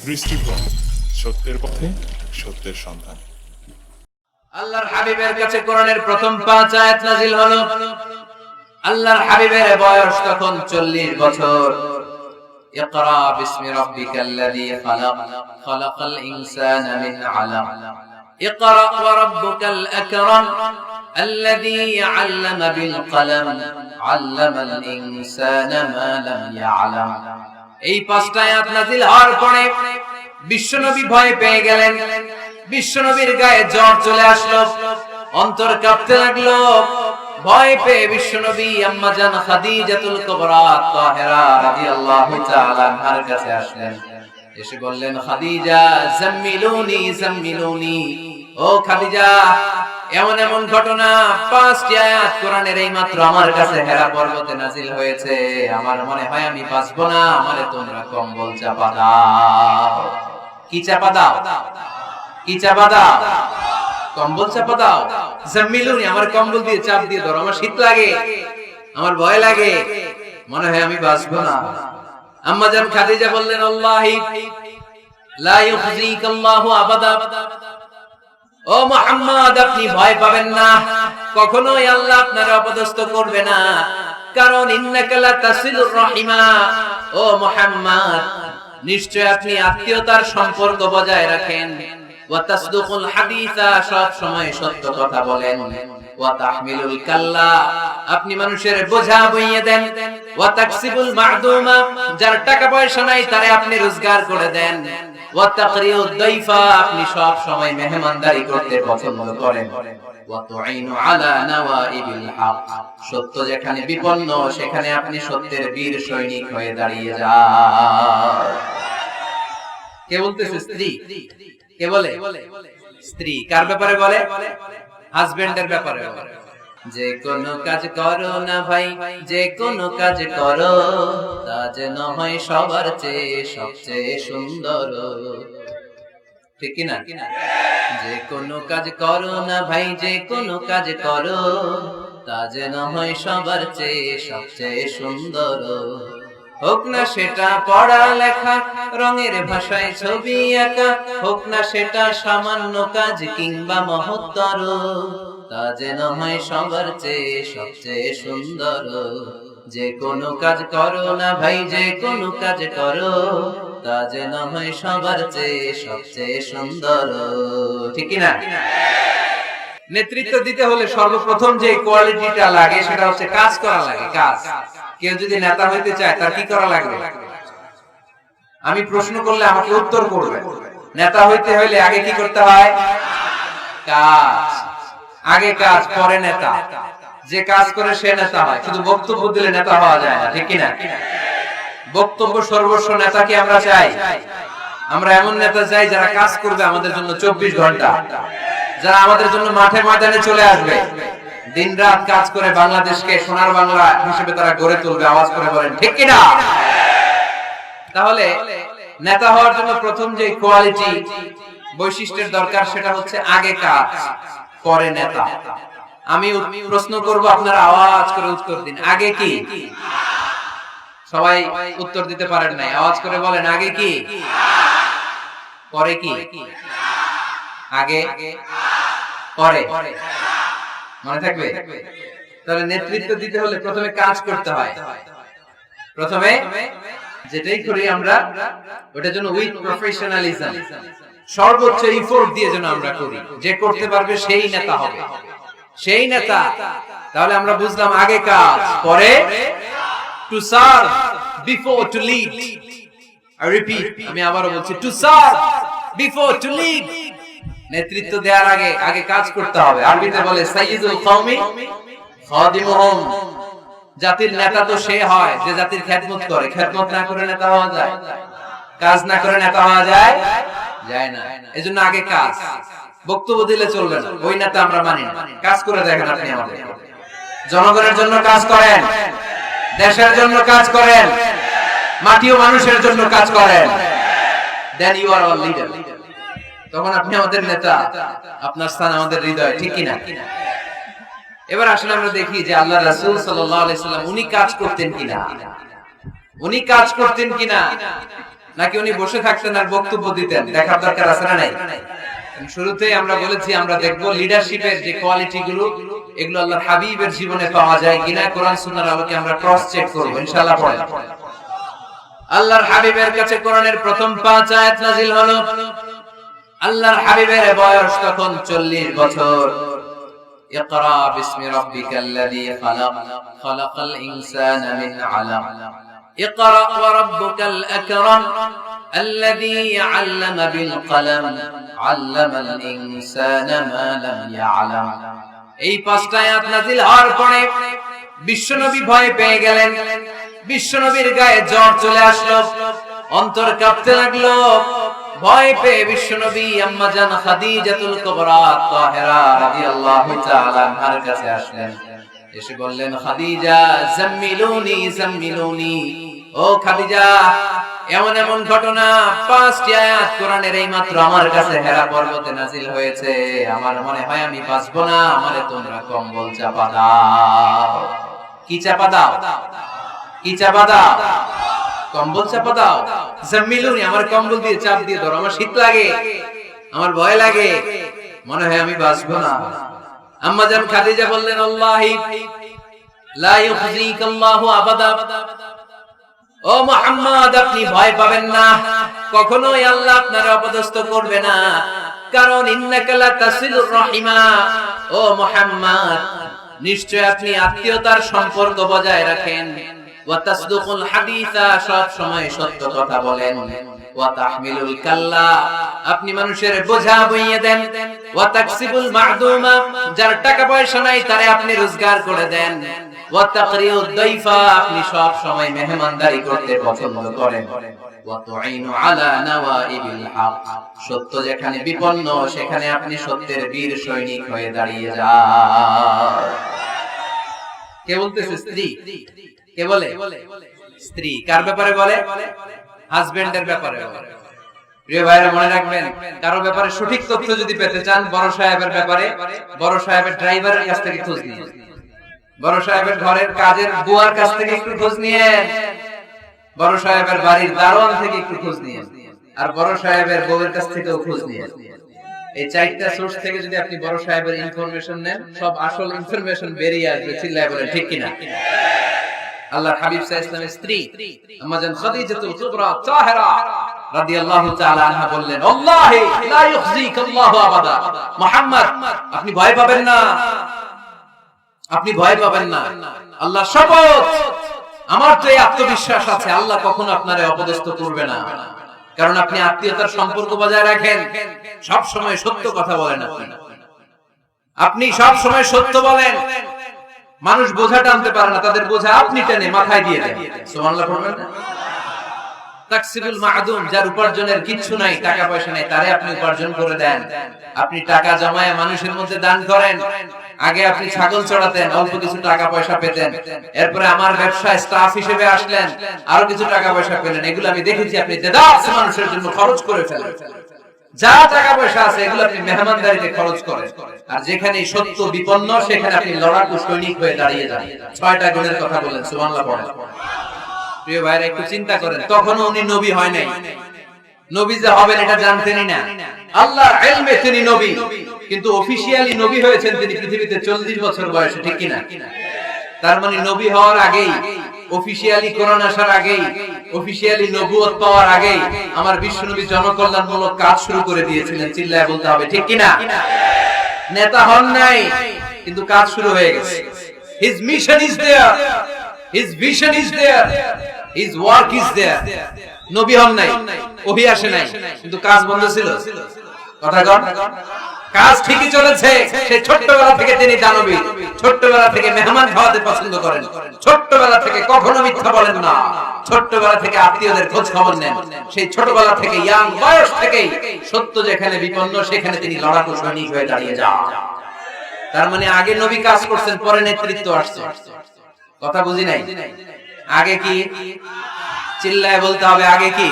দৃষ্টিকোণ সত্যের পথে সত্যের সন্ধান। আল্লাহর হাবিবের কাছে কোরআনের প্রথম 5 আয়াত নাযিল হলো। আল্লাহর হাবিবের বয়স তখন 40 বছর। ইকরা বিসমি রাব্বিকাল্লাযী খালাক খালাকাল ইনসানা মিন আলাক ইকরা ওয়া রাব্বুকাল আকরাম আল্লাযী আল্লামা বিল কলম আল্লামাল ইনসানা মা লাম ইয়ালাম। এই 5টা আয়াত নাযিল হওয়ার পরে বিশ্বনবী ভয় পেয়ে গেলেন। বিশ্বনবীর গায়ে জ্বর চলে আসলো, অন্তর কাঁপতে লাগলো। ভয় পেয়ে বিশ্বনবী আম্মা জান খাদিজাতুল কুবরা তাহেরা রাদিয়াল্লাহু তাআলা আনহার কাছে আসলেন। এসে বললেন, খাদিজা জাম্মিলুনি জাম্মিলুনি, ও খাদিজা, এমন এমন ঘটনা 5টি আয়াত কোরআনের এই মাত্র আমার কাছে হেরা পর্বতে নাযিল হয়েছে। আমার মনে হয় আমি বাঁচবো না, আমারে তোমরা কম্বল চাপা দাও। কি চাপা দাও? কি চাপা দাও? কম্বল চাপা দাও। জাম্মিলুনি, আমার কম্বল দিয়ে চাপ দিয়ে ধরো, আমার শীত লাগে, আমার ভয় লাগে, মনে হয় আমি বাঁচবো না। আম্মা জান খাদিজা বললেন, আল্লাহি লা ইউখজিকাল্লাহু আবাদা, ও মুহাম্মদ, আপনি ভয় পাবেন না, কখনোই আল্লাহ আপনারে অপদস্থ করবে না। কারণ ইন্নাকা লা তাসিলুর রাহিমা, ও মুহাম্মদ, নিশ্চয় আপনি আত্মীয়তার সম্পর্ক বজায় রাখেন। ওয়া তাসদুকুল হাদিসা, সব সময় সত্য কথা বলেন। ওয়া তাহমিলুল কাল্লা, আপনি মানুষের বোঝা বইয়ে দেন। ওয়া তাকসিবুল মা'দুমা, যার টাকা পয়সা নাই তারে আপনি রোজগার করে দেন। ওয়া তাকরিউদ দাইফা, আপনি সব সময় মেহমানদারি করতে পছন্দ করেন। ওয়া তুঈনু আলা নাওয়াইবিল হক, সত্য যেখানে বিপন্ন সেখানে আপনি সত্যের বীর সৈনিক হয়ে দাঁড়িয়ে যান। কে বলতেছে? স্ত্রী। কে বলে? স্ত্রী। কার ব্যাপারে বলে? হাজবেন্ডের ব্যাপারে বলে। যে কোনো কাজ করো না ভাই, যে কোনো কাজ করো, তা যেন হয় সবার চেয়ে সবচেয়ে সুন্দর। ঠিক কি না? যে কোনো কাজ করো না ভাই, যে কোনো কাজ করো, তা যেন হয় সবার চেয়ে সবচেয়ে সুন্দর। হোক না সেটা পড়া লেখা, রঙের ভাষায় ছবি আঁকা, হোক না সেটা সামান্য কাজ কিংবা মহত্তর, তা যেন হয় সবার চেয়ে সবচেয়ে সুন্দর। যে কোনো কাজ করো না ভাই, যে কোনো কাজ করো, তা যেন হয় সবার চেয়ে সবচেয়ে সুন্দর। ঠিক না? নেতৃত্ব দিতে হলে সর্বপ্রথম যে কোয়ালিটিটা লাগে সেটা হচ্ছে কাজ করা লাগে। কাজ। কেউ যদি নেতা হইতে চায় তার কি করা লাগবে? আমি প্রশ্ন করলে আমাকে উত্তর করবে। নেতা হইতে হইলে আগে কি করতে হয়? কাজ। আগে কাজ, পরে নেতা। যে কাজ করে সে নেতা হয়। শুধু বক্তব্য দিলে নেতা হওয়া যায় না। ঠিক কি না? বক্তব্য সর্বস্ব নেতাকে আমরা চাই। আমরা এমন নেতা চাই যারা কাজ করবে আমাদের জন্য 24 ঘন্টা, যারা আমাদের জন্য মাঠে ময়দানে চলে আসবে, দিনরাত কাজ করে বাংলাদেশকে সোনার বাংলা হিসেবে তারা গড়ে তুলবে। আওয়াজ করে বলেন ঠিক কি না? তাহলে নেতা হওয়ার জন্য প্রথম যে কোয়ালিটি, বৈশিষ্ট্যের দরকার, সেটা হচ্ছে আগে কাজ, পরে নেতা। আমি প্রশ্ন করব, আপনারা আওয়াজ করে উত্তর দিন। আগে কি? সবাই উত্তর দিতে পারেন নাই, আওয়াজ করে বলেন আগে কি? পরে কি? আগে, পরে। মনে থাকবে? তাহলে নেতৃত্ব দিতে হলে প্রথমে কাজ করতে হয়। প্রথমে যেটাই করি আমরা, ওটার জন্য উইথ প্রফেশনালিজম, সর্বোচ্চ এফোর্ট দিয়ে যেন আমরা করি। যে করতে পারবে সেই নেতা হবে, সেই নেতা। তাহলে আমরা বুঝলাম আগে কাজ, পরে to serve before to lead. I repeat, আমি আবারো বলছি, to serve before to lead. নেতৃত্ব দেওয়ার আগে আগে কাজ করতে হবে। আরবিতে বলে সাইয়্যিদুল কওমি খাদিমুহুম, জাতির নেতা তো সে হয় যে জাতির খেদমত করে। খেদমত না করে নেতা হওয়া যায়? কাজ না করে নেতা হওয়া যায়? যায় না। এজন্য আগে কাজ। বক্তব্য দিলে চলবে না, ওই নেতা আমরা মানি না। কাজ করে দেখেন আপনি আমাদের। জনগণের জন্য কাজ করেন, দেশের জন্য কাজ করেন, মাটি ও মানুষের জন্য কাজ করেন, then you are our leader. তখন আপনি আমাদের নেতা, আপনার স্থান আমাদের হৃদয়। ঠিক কি না? এবার আসলে আমরা দেখি যে আল্লাহ রাসূল সাল্লাল্লাহু আলাইহি সাল্লাম উনি কাজ করতেন কিনা, উনি কাজ করতেন কিনা। নাকি উনি বসে থাকতেন আর বক্তব্য দিতেন? দেখার দরকার আছে না নাই? শুরুতেই আমরা বলেছি আমরা দেখব লিডারশিপের যে কোয়ালিটি গুলো, এগুলো আল্লাহর হাবিবের জীবনে পাওয়া যায় কিনা কোরআন সুন্নাহর আলোকে আমরা ক্রস চেক করব ইনশাআল্লাহ। পড়েন। আল্লাহর হাবিবের কাছে কোরআনের প্রথম 5 আয়াত নাযিল হলো। আল্লাহর হাবিবের বয়স তখন 40 বছর। ইকরা বিসমি রাব্বিকাল্লাযী খালাক, খালাকাল ইনসানা মিন আলাক, ইকরা ওয়া রাব্বুকাল আকরাম, الذي علم بالقلم علم الانسان ما لم يعلم। এই 5টা আয়াত নাযিল হওয়ার পরে বিশ্বনবী ভয় পেয়ে গেলেন। বিশ্বনবীর গায়ে জ্বর চলে আসলো, অন্তর কাঁপতে লাগলো। ভয় পেয়ে বিশ্বনবী আম্মা জান খাদিজাতুল কুবরা তাহেরা রাদিয়াল্লাহু তাআলা আনহার কাছে আসলেন। এসে বললেন, খাদিজা জাম্মিলুনি জাম্মিলুনি, ও খাদিজা, এমন এমন ঘটনা 5টি আয়াত কোরআনের এইমাত্র আমার কাছে হেরা পর্বতে নাযিল হয়েছে, আমার মনে হয় আমি বাঁচবো না, আমারে তোমরা কম্বল চাপা দাও। কি চাপা দাও? কি চাপা দাও? কম্বল চাপা দাও। জাম্মিলুনি, আমার কম্বল দিয়ে চাপ দিয়ে ধরো, আমার শীত লাগে, আমার ভয় লাগে, মনে হয় আমি বাঁচবো না। আম্মা জান খাদিজা বললেন, আল্লাহি লা ইউখজিকাল্লাহু আবাদা, ও মুহাম্মদ আপনি ভয় পাবেন না, কখনোই আল্লাহ আপনার অপদস্থ করবে না, কারণ ইন্নাকা লা তাসিলুর রাহিমা, ও মুহাম্মদ নিশ্চয় আপনি আত্মীয়তার সম্পর্ক বজায় রাখেন, ওয়া তাসদুকুল হাদিসা সব সময় সত্য কথা বলেন, ওয়া তাহমিলুল কাল্লা আপনি মানুষের বোঝা বইয়ে দেন, ওয়া তাকসিবুল মা'দুমা যার টাকা পয়সা নাই তারে আপনি রোজগার করে দেন, ওয়া তাকরিউদ দাইফা আপনি সব সময় মেহমানদারি করতে পছন্দ করেন, ওয়া তুঈনু আলা নাওয়াইবিল হক সত্য যেখানে বিপন্ন সেখানে আপনি সত্যের বীর সৈনিক হয়ে দাঁড়িয়ে যান। কে বলতেছে? স্ত্রী। কে বলে? স্ত্রী। কার ব্যাপারে বলে? হাজবেন্ডের ব্যাপারে বলে। প্রিয় ভাইরা মনে রাখবেন, কারো ব্যাপারে সঠিক তথ্য যদি পেতে চান, বড় সাহেবের ব্যাপারে বড় সাহেবের ড্রাইভারের কাছ থেকে খোঁজ নিন, বড় সাহেবের ঘরের কাজের বুয়ার কাছ থেকে একটু খোঁজ নিয়েন, বড় সাহেবের বাড়ির দারোয়ান থেকে একটু খোঁজ নিয়েন, আর বড় সাহেবের বউয়ের কাছ থেকেও খোঁজ নিয়েন। এই 4টা সোর্স থেকে যদি আপনি বড় সাহেবের ইনফরমেশন নেন, সব আসল ইনফরমেশন বেরিয়ে আসবে। চিল্লায় বলেন ঠিক কিনা? আল্লাহর হাবিব সাল্লাল্লাহু আলাইহি ওয়াসাল্লামের স্ত্রী আম্মা জান খাদিজাতুল কুবরা তাহেরা রাদিয়াল্লাহু তাআলা আনহা বললেন, আল্লাহি লা ইউখজিকাল্লাহু আবাদা, মুহাম্মদ আপনি ভয় পাবেন না, আপনি ভয় পাবেন না, আল্লাহ শপথ আমার তো এই আত্মবিশ্বাস আছে আল্লাহ কখনো আপনারে অপদস্থ করবে না, কারণ আপনি আত্মীয়তার সম্পর্ক বজায় রাখেন, সব সময় সত্য কথা বলেন, আপনি সব সময় সত্য বলেন। মানুষ বোঝা টানতে পারে না, তাদের বোঝা আপনি টেনে মাথায় দিয়ে দেন। সুবহানাল্লাহ পড়বেন না? তাকসিবুল মা'দুম যার উপার্জনের কিচ্ছু নাই, টাকা পয়সা নাই, তারে আপনি উপার্জন করে দেন। আপনি টাকা জমায়ে মানুষের মধ্যে দান করেন। আগে আপনি ছাগল চড়াতেন, অল্প কিছু টাকা পয়সা পেতেন, এরপরে আমার ব্যবসায় স্টাফ হিসেবে আসলেন, আরো কিছু টাকা পয়সা পেলেন, এগুলো আমি দেখেছি আপনি দেদাস মানুষের জন্য খরচ করে ফেলেন। যা টাকা পয়সা আছে এগুলো আপনি মেহমানদারিতে খরচ করেন, আর যেখানে সত্য বিপন্ন সেখানে আপনি লড়াকু সৈনিক হয়ে দাঁড়িয়ে যান। 6টা গুণের কথা বলেন, সুবহানাল্লাহ পড়েন। প্রিয় ভাইরা একটু চিন্তা করেন, তখনও উনি নবী হয় নাই, নবী যে হবেন এটা জানতেনই না, আল্লাহর ইলমে তিনি নবী, কিন্তু অফিশিয়ালি নবী হয়েছেন তিনি পৃথিবীতে 40 বছর বয়সে, ঠিক কিনা? তার মানে নবী হওয়ার আগেই, অফিশিয়ালি কোরআন আসার আগেই, অফিশিয়ালি নবুয়ত পাওয়ার আগেই আমার বিশ্বনবী জনকল্যাণমূলক কাজ শুরু করে দিয়েছিলেন। চিল্লায় বলতে হবে ঠিক কিনা? নেতা হন নাই, কিন্তু কাজ শুরু হয়ে গেছে। His mission is there, his vision is there, his work is there. নবী হন নাই, ওহী আসে নাই, কিন্তু কাজ বন্ধ ছিল। কথা কন, কাজ ঠিকই চলেছে। সেই ছোট্টবেলা থেকে তিনি দানবী, ছোট্টবেলা থেকে মেহমান খাওয়াতে পছন্দ করেন, ছোট্টবেলা থেকে কখনো মিথ্যা বলেন না, ছোট্টবেলা থেকে আত্মীয়দের খোঁজ খবর নেন, সেই ছোটবেলা থেকে ইয়াং বয়স থেকেই সত্য যেখানে বিপন্ন সেখানে তিনি লড়াকু সৈনিক হয়ে দাঁড়িয়ে যান। তার মানে আগে নবী কাজ করছেন, পরে নেতৃত্ব আসছে। কথা বুঝি নাই? আগে কি? চিল্লায় বলতে হবে আগে কি?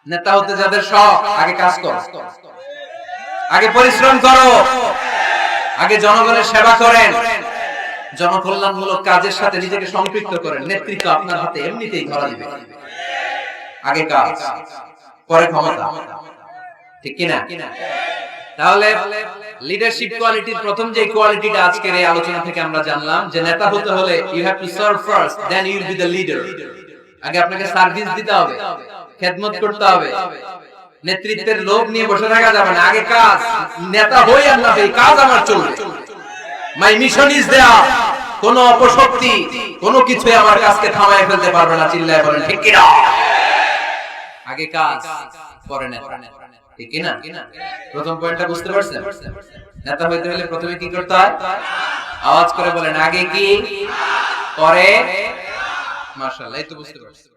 নেতা হতে যাদের শখ, আগে কাজ করো, আগে পরিশ্রম করো, আগে জনগণের সেবা করেন, জনকল্যাণমূলক কাজের সাথে নিজেকে সম্পৃক্ত করেন, নেতৃত্ব আপনার হাতে এমনিতেই ধরা দিবে। আগে কাজ, পরে ক্ষমতা, ঠিক কিনা? তাহলে লিডারশিপ কোয়ালিটির প্রথম যে কোয়ালিটিটা আজকের এই আলোচনা থেকে আমরা জানলাম যে নেতা হতে হলে you have to serve first, then you will be the leader. আগে আপনাকে সার্ভিস দিতে হবে, খেদমত করতে হবে। নেতৃত্বের লোভ নিয়ে বসে থাকা যাবে না, আগে কাজ। নেতা হই আর না হই, কাজ আমার চলবে। মাই মিশন ইজ দেয়ার। কোন অপশক্তি, কোন কিছুই আমার কাজকে থামায় ফেলতে পারবে না। চিল্লায় বলেন ঠিক কিনা? আগে কাজ, পরে নেতা, ঠিক কিনা? প্রথম পয়েন্টটা বুঝতে পারছেন? নেতা হইতে হলে প্রথমে কি করতে হয়? আওয়াজ করে বলেন, আগে কি, পরে। মাশাআল্লাহ, এই তো বুঝতে পারছেন।